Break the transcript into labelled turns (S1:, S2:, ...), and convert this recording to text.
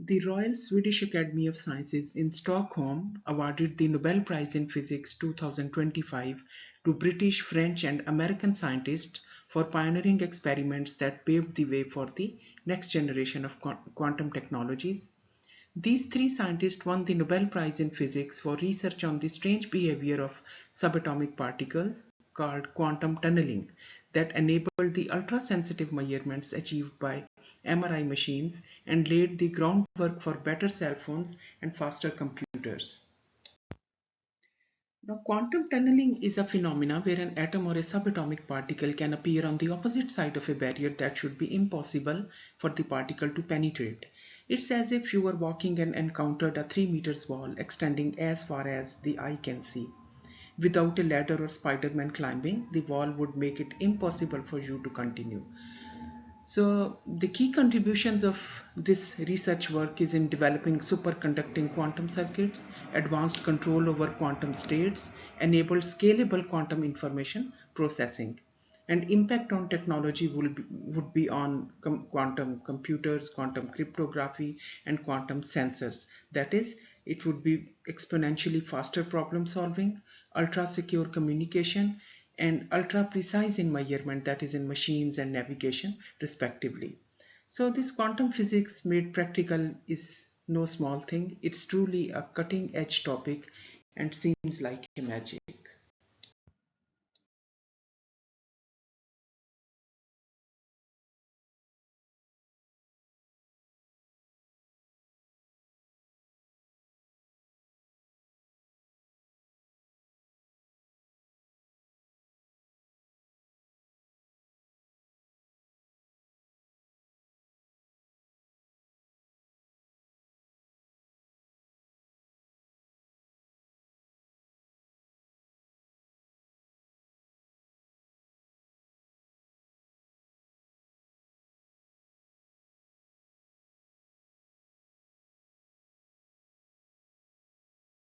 S1: The Royal Swedish Academy of Sciences in Stockholm awarded the Nobel Prize in Physics 2025 to British, French, and American scientists for pioneering experiments that paved the way for the next generation of quantum technologies. These three scientists won the Nobel Prize in Physics for research on the strange behavior of subatomic particles called quantum tunneling that enabled the ultra-sensitive measurements achieved by MRI machines and laid the groundwork for better cell phones and faster computers. Now, quantum tunneling is a phenomena where an atom or a subatomic particle can appear on the opposite side of a barrier that should be impossible for the particle to penetrate. It's as if you were walking and encountered a 3 meters wall extending as far as the eye can see. Without a ladder or Spider-Man climbing, the wall would make it impossible for you to continue. So the key contributions of this research work is in developing superconducting quantum circuits, advanced control over quantum states, enabled scalable quantum information processing. And impact on technology would be on quantum computers, quantum cryptography, and quantum sensors. That is, it would be exponentially faster problem solving, ultra secure communication, and ultra precise in measurement, that is in machines and navigation respectively. So this quantum physics made practical is no small thing. It's truly a cutting edge topic and seems like a magic.